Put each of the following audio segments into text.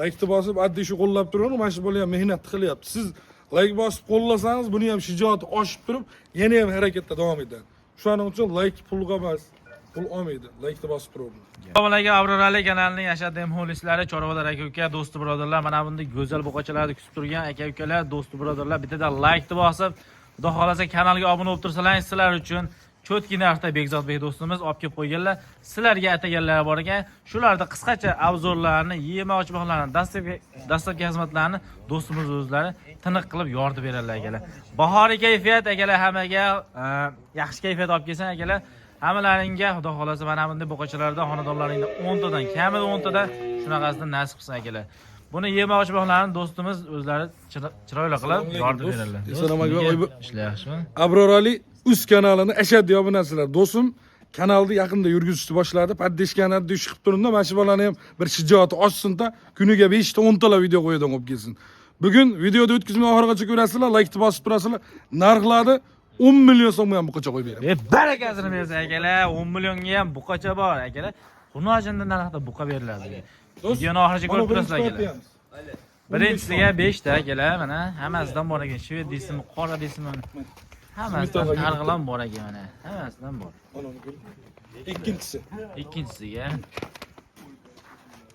Like'ni bosib, addi shu qo'llab turaverib, mana shu bola ham mehnat qilyapti. Siz like bosib qo'llasangiz, buni ham shijoati oshib turib, yana ham harakatda davom etadi. Shuning uchun like pulga emas, pul olmaydi. Like'ni bosib turaverib. Assalomu alaykum, Abrorali kanalining yashadagi muxlislari, Chorvalar aka-uka, do'sti birodarlar, mana bunday go'zal buqachalarni kutib turgan aka-ukalar, do'sti birodarlar, bittadan like'ni bosib, xudo xolasa kanalga obuna bo'lib tursalar, sizlar uchun cho'tki narxda Bekzodbek do'stimiz olib kelib qo'yganlar. Sizlarga ataganlar bor ekan. Shularda qisqacha obzorlarni, yemoq-ichmoqlarni, dastlabki xizmatlarni do'stimiz o'zlari tiniq qilib yoritib beradilar akalar. Bahoriy kayfiyat akalar, hammaga yaxshi kayfiyat olib kelsin akalar. Hammalaringga xudo xolasa mana bunday buqachalarda xonadonlaringda 10 tadan, kamida 10 tadan shunaqasidan nasib qilsin akalar. Buni yemoq-ichmoqlarni do'stimiz o'zlari chiroyli qilib yoritib beradilar. Assalomu alaykum. Ishlar yaxshimi? Abrorali Uz kanalini ashaddiy obunasilar. Do'stim kanalni yaqinda yurgizishni boshladi. Paddeshkani dish qilib turibdi. Mana shu bolani ham bir shijoati oshsin-da, kuniga 5 ta 10 ta video qo'yadigan bo'lib kelsin. Bugun videoda o'tkazmay oxirigacha ko'rasizlar, like bosib turasizlar. Narxlari 10 million so'mga ham buqacha qo'yib beraman. Barakasini bersa akalar, 10 millionga ham buqacha bor akalar. Xunojinda narxda buqa beriladi. Videoni oxirigacha ko'rib turasizlar akalar. Birinchisiga 5 ta akalar, mana hammasidan bor ekan. Shved deysizmi, qora deysizmi? Hammasidan targ'ilan bor ekan mana. Hammasidan bor. Mana ikkinchisi. Ikkinchisiga.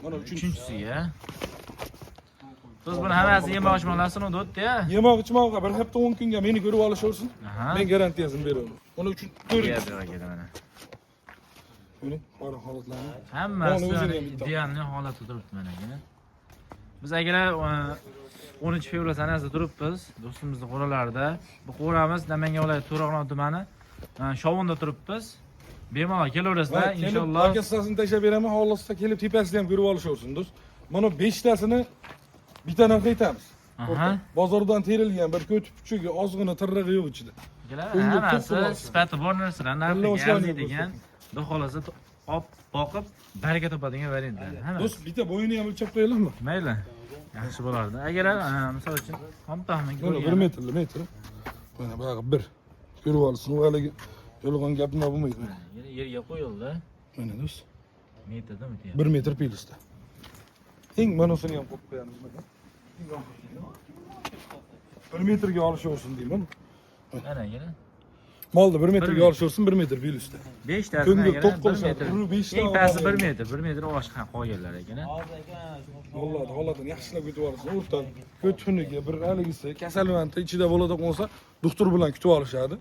Mana Uchinchisiga. Biz buni hammasi yemoq-ichmoqlarini o'tdi-ya. Yemoq-ichmoqqa bir hafta 10 kunga meni ko'rib olishaversin. Men garantiyasini beraman. Buni uchun 4 mana. Buni qora holatlarni. Hammasi idealni holatda turibdi mana aka. Biz akalar 13 fevral sanasida turibmiz. Do'stimizning qo'ralarida. Bu qo'ramiz Namangan viloyati To'raqo'rg'on tumani Shovunda turibmiz. Bemalol kelaverasizlar inshaalloh. Pakastasini tashlab beraman, xohlasa kelib tepasida ham ko'rib olishaversin do'st. Mana 5 tasini bitta narxga aytamiz. Bozordan terilgan bir ko'tib puchugi, ozg'ina tirrig'i yo'q ichida. Hammasi sifati bor narsalar, narxi arziydigan. Xudo xolasa olib boqib baraka topadigan variantlar. Do'st, bitta bo'yini ham o'lchab qo'yaylikmi? Mayli. Yaxshi bo'lardi. Agar misol uchun xomtaxmin ko'rgan 1 metr. Mana buyog'i 1. Ko'rib olsin, u haligi yo'lg'on gapni bo'lmaydi. Yerga qo'yildi. Mana do'st. Metrdami? 1 metr pilisda. Eng manasini ham qo'yib qo'yamiz mana. 1 metrga olishaversin deyman. Mana yana. Molda 1 metrga olishaversin, 1 metr pilisda. 5 ta. Ko'ngil to'q qilishadi. 5 ta. Eng pasti 1 metr oshgan qolganlar ekan. Vallahi holatini yaxshilab kutib olasiz. O'rtan ko'tuniga bir haligisi kasalmanda ichida bo'ladigan bo'lsa, doktor bilan kutib olishadi.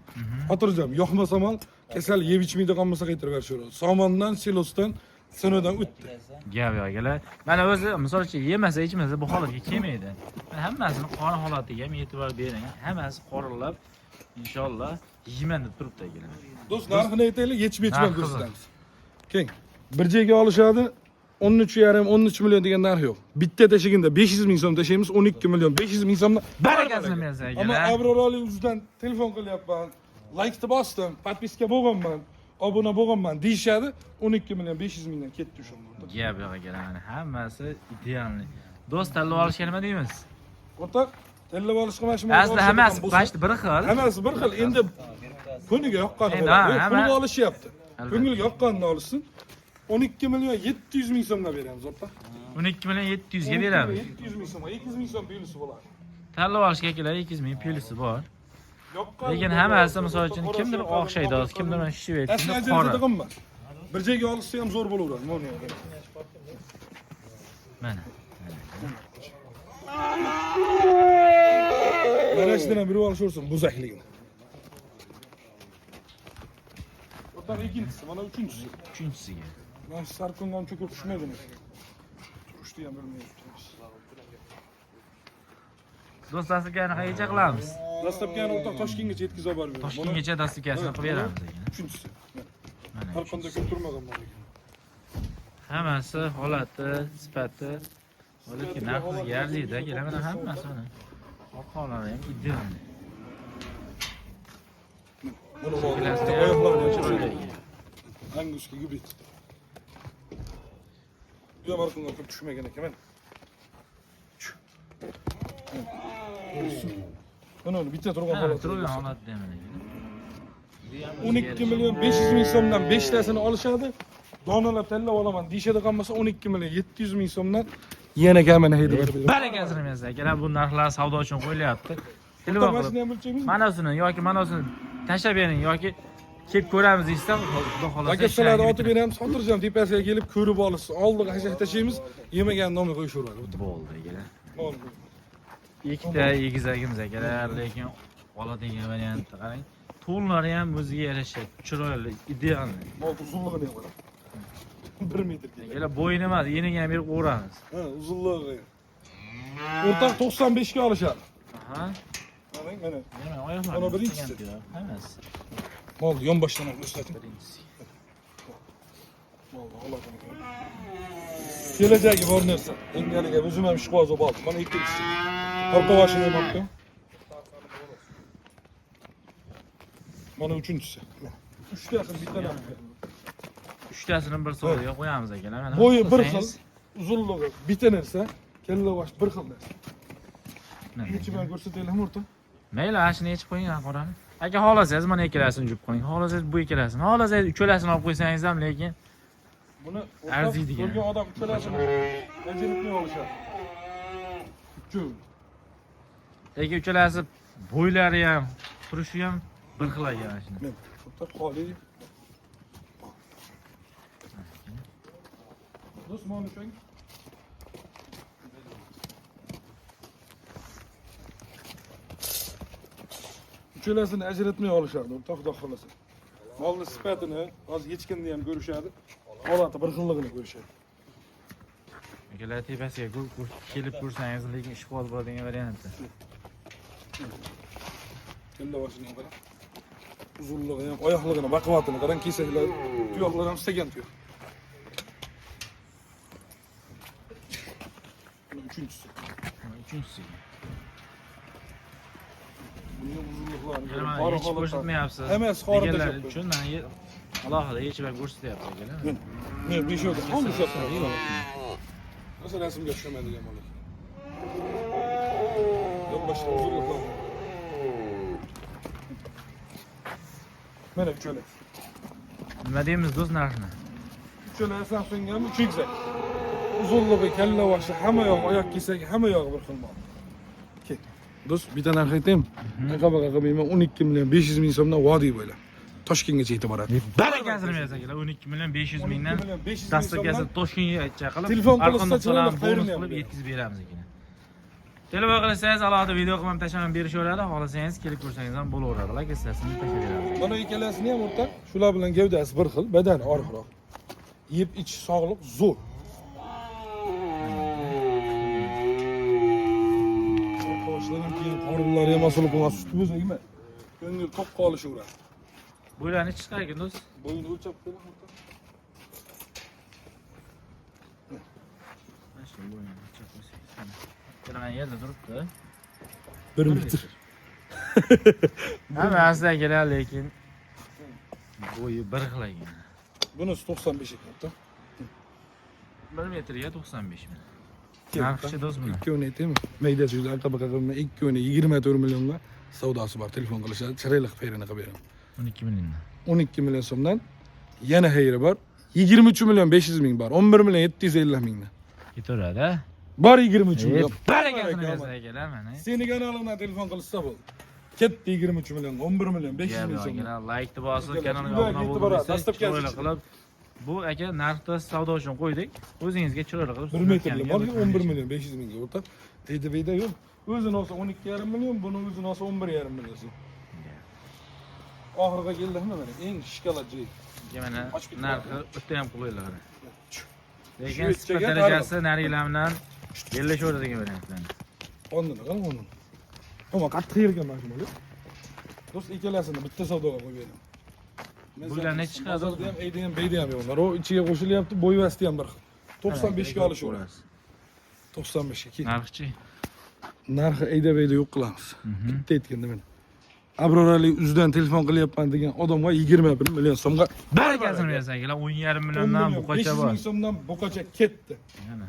Xotirjam, yoqmasa ham kasal yeb ichmaydigan bo'lsa qaytarib berishadi. Somondan, silosdan, sinodan o'tdi. Gap yo'q akalar. Mana o'zi misol uchun yemasa, ichmasa bu holatga kelmaydi. Hammasini qora holatiga ham e'tibor bering. Hammasi qoralab inshaalloh yeyman deb turibdi akalar. Do'st, narxini aytaylik, yechib-yechmay ko'rsatamiz. Keng. Bir joyga olishadi. 13,5 million degan narx yo'q. Bitta tashiganda 500 ming so'm tashlaymiz, 12 million 500 ming so'mdan barakasini bersa akalar. Ammo Abrorali Uzdan telefon qilyapman, like bosdim, podpiska bo'lganman, obuna bo'lganman deyshadi, 12 million 500 mingdan ketdi o'shanda. Gap yo'q akalar, mana hammasi idealni. Do'st tanlab olishga nima deymiz? O'rtoq, tanlab olishga mana shu asli hammasi pashti bir xil. Hammasi bir xil. Endi kuniga yoqqani bo'ladi. Pulga olishyapti. Ko'ngilga yoqqanini olsin. 12 million 700 ming so'mga beramiz, o'rtoq. 12 million 700 ga beramiz. 700 ming so'm, 200 ming so'm plyusi bo'ladi. Tanlab olishga akalar 200 ming plyusi bor. Lekin hammasi misol uchun kimdir o'xshaydi, kimdir mana shishib aytdi, qora. Bir joyga olishsa ham zo'r bo'laveradi. Mana. Mana shundan ham bir olishaversin bo'zakligini. O'rtoq ikkinchisi, mana uchinchisi. Uchinchisiga. Mana sarkundan cho'kib tushmaydimi? Turishni ham bilmaymiz. Do'stlarga qanaqa qilamiz? Dastlabkani o'rtoq Toshkentgacha yetkazib olib beramiz. Toshkentgacha dastlabkasini qilib beramiz ekan. Uchinchisi. Har qanday ko'p turmagan bor ekan. Hammasi holati, sifati, lekin narxiga arziydi, kelar mana hammasi mana. Orqalari ham ideal. Anguska gibrid. Bu ham har qanday ko'p tushmagan ekan mana. Mana bitta turgan holat. Turgan holatda mana. 12 million 500 ming so'mdan 5 tasini olishadi. Donalab tanlab olaman deyishadigan bo'lsa 12 million 700 ming so'mdan Yana kamini hayda beradi. Barakasini bersin akalar, bu narxlar savdo uchun qo'yilyapti. Telefon Mana qilib shuni ham o'lchaymiz. manasini yoki manasini tashlab bering yoki kelib ko'ramiz deysam, xudo xolasa. Aka sizlarni otib beramiz, xotirjam tepasiga kelib ko'rib olasiz. Oldiga hashak tashlaymiz, yemagan nomga qo'yishaveradi. Bo'ldi akalar. Bo'ldi. Ikkita egizagimiz akalar, lekin oladigan variantni qarang. To'nlari ham o'ziga yarasha, chiroyli, ideal. Bo'ldi, uzunligini ham qarang. 1 metrga. Akalar bo'yini emas, yeniga ham berib o'ramiz. Ha, uzunligi. O'rtaq 95 ga olishadi. Aha. Qarang, mana. Yana oyoqlar. Mana birinchisi. Hammasi. Bo'ldi, yonboshdan ko'rsating. Birinchisi. Bo'ldi, Allohdan. Kelajagi bor narsa. Engaliga o'zim ham ishqoz bo'ldim. Mana ikkinchisi. Orqavashini ham oldim. Mana uchinchisi. 3 ta yaqin bittadan. Uchtasini bir so'riga qo'yamiz akalar. Mana Bo'yi bir xil, qilsangiz. uzunligi bitta narsa, kalla bosh bir xil narsa. Necha bilan ko'rsataylikmi o'rta? Mayli, ashini yechib qo'ying, qorani. Aka xohlasangiz mana ikkalasini yuvib qo'ying. Xohlasangiz bu ikkalasini. Xohlasangiz uchalasini olib qo'ysangiz ham, lekin Buni arziydigan. ko'rgan odam uchalasini ajratmay olishadi. Uchun. lekin uchalasi bo'ylari ham, turishi ham bir xil ekan shuni. Men o'rta qoli. Do'stmon uchun uchalasini ajratmay olishadi, o'rta xudo xolasa. Molni sifatini, hozir hechkimni ham ko'rishadi. Holati bir xilligini ko'rishadi. Akalar tepasiga kelib ko'rsangiz, lekin ishg'ol bo'ladigan variantda. Kalla boshini qarang. Uzunligi ham, oyoqligini, baquvvatini qarang, kesaklar, tuyoqlar ham istagan tuyoq. Uchinchisi. Uchinchisi. Bunga uzunliklari. Yana hech ko'rsatmayapsiz. Emas, xorida Deganlar cho'p. uchun men alohida yechib ko'rsatyapti akalar. Men beshoda qoldi shaqqa. Masalan, rasmga tushamaydigan bola. Yo'q, boshqa uzunliklar. Mana uchala. Nima deymiz do'st narxini? Uchala Samsung ham 3 egizak. Uzunligi, kalla boshi, hamma yoq, oyoq kesagi, hamma yog'i bir xil mol. Ket. Do'st, bitta narx aytaymi? Qaqa men 12 million 500 ming so'mdan vodiy bo'ylab Toshkentgacha yetib boradi. Barakasini bersin akalar, 12 million 500 mingdan dastavkasi Toshkentgacha qilib, Telefon qilsa Arqon chiroyli bonus xayrini qilib ham yetkazib beramiz ekan. Telefon qilsangiz alohida video qilib tashlab berishaveradi, xohlasangiz kelib ko'rsangiz ham bo'laveradi. Lokatsiyasini tashlab beramiz. Mana ikkalasini ham o'rtaq, shular bilan gavdasi bir xil, badani oriqroq. Yeb ichish sog'liq zo'r. Qo'shlarning keyin qorinlari ham asl bo'lmas, suti bo'lsa nima? Ko'ngil to'q qolishaveradi. Bo'ylarni chiqar ekan do'st. Bo'yini o'lchab ko'ring o'rtaq. Mana shu bo'yini o'lchab qo'ysangiz. Mana yerda turibdi. 1 metr. Hammasi kelar, lekin bo'yi bir xil ekan. Bunisi 95 ekan o'rtaq. 1 metrga 95 ming. Narxchi do'st buni. 2 o'ni aytaymi? Mayda so'zlar qabaqa qilma 2 o'ni 24 millionga savdosi bor, telefon qilishadi, chiroyli xayrini qilib beraman. 12 milliondan. 12 million so'mdan yana xayri bor. 23 million 500 ming bor. 11 million 750 mingdan. Ketaveradi. Bor 23 million. Barakasini bersin akalar mana. Seni kanalingdan telefon qilsa bo'ldi. Ketdi 23 million, 11 million 500 ming so'm. Like bosib, kanalga Uyga obuna yetib bo'lib, boradi, dastavkasi chiroyli qilib. Bu aka narxda savdo uchun qo'ydik. O'zingizga chiroyli qilib 1 metrli mol 11 million 500 mingga o'tib. Deydi yo'q. O'zini olsa 12,5 million, buni o'zini olsa 11,5 million so'm. Oxirga keldikmi mana eng shikolat joy. Mana narxi o'ta ham qulaylar. Lekin Shvetsiyaga sifat darajasi narigilar bilan bellashaveradigan variantlar. Ondan qarang onu. Ama qattiq yirgan mashina. Do'st ikkalasini bitta savdoga qo'yib beraman. Bular necha chiqadi? Bozorda ham, eyda ham, beyda ham yo'qlar. O ichiga qo'shilyapti, bo'y vasti ham bir xil. 95 ga olishaveradi. 95 ga. Narxchi. Narxi eyda beyda yo'q qilamiz. Bitta aytganda men. Abrorali uzdan telefon qilyapman degan odamga 21 million so'mga Barakasini bersin akalar, 10,5 milliondan buqacha bor. 500 ming so'mdan buqacha ketdi. Mana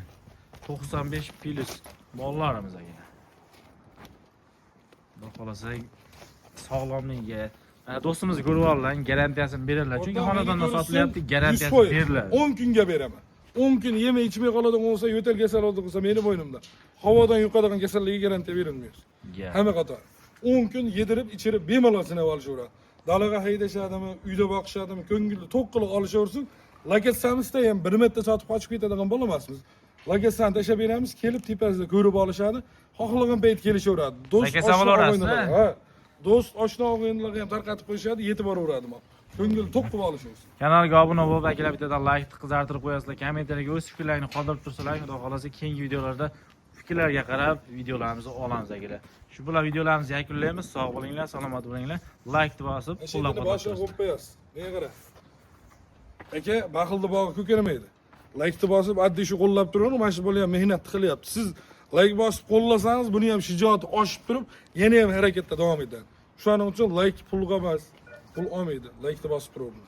95 plus mollarimiz akalar. Xudo xolasa sog'lomligiga do'stimiz ko'rib olgan garantiyasini beradilar. Chunki xonadondan sotilyapti, garantiyasi beriladi. 10 kunga beraman. 10 kun yeme içmeye qoladigan bo'lsa, yo'tal kasal oldi qilsa meni bo'ynimda. Havodan yuqadigan kasallikka garantiya berilmaydi. Hamma qator. 10 kun yedirib, ichirib bemalol sinab olishaveradi. Dalaga haydashadimi, uyda boqishadimi, ko'ngilli to'q qilib olishaversin. Laketsamizda ham bir marta sotib qochib ketadigan bo'lamasmiz. Laketsan tashlab beramiz, kelib tepasida ko'rib olishadi. Xohlagan payt kelishaveradi. Laketsam olasizmi? Ha. Do'st, oshna o'yinlarga ham tarqatib qo'yishadi, yetib boraveradi mana. Ko'ngil to'q qilib olishimiz. Kanalga obuna bo'lib, akalar bittadan like qizartirib qo'yasizlar, kommentariyaga o'z fikrlaringizni qoldirib tursalar, xudo xolasa keyingi videolarda fikrlarga qarab videolarimizni olamiz akalar. Shu bilan videolarimizni yakunlaymiz. Sog' bo'linglar, salomat bo'linglar. Like deb bosib, Boshqa qo'yib qo'yasiz. Nega qara? Aka, baxilni bog'i ko'karmaydi. Like bosib, addi shu qo'llab turaver, mana shu bola ham mehnat qilyapti. Siz like bosib qo'llasangiz, buni ham shijoati oshib turib, yana ham harakatda davom etadi. Shuning uchun like pulga emas, pul olmaydi. Like bosib turaver.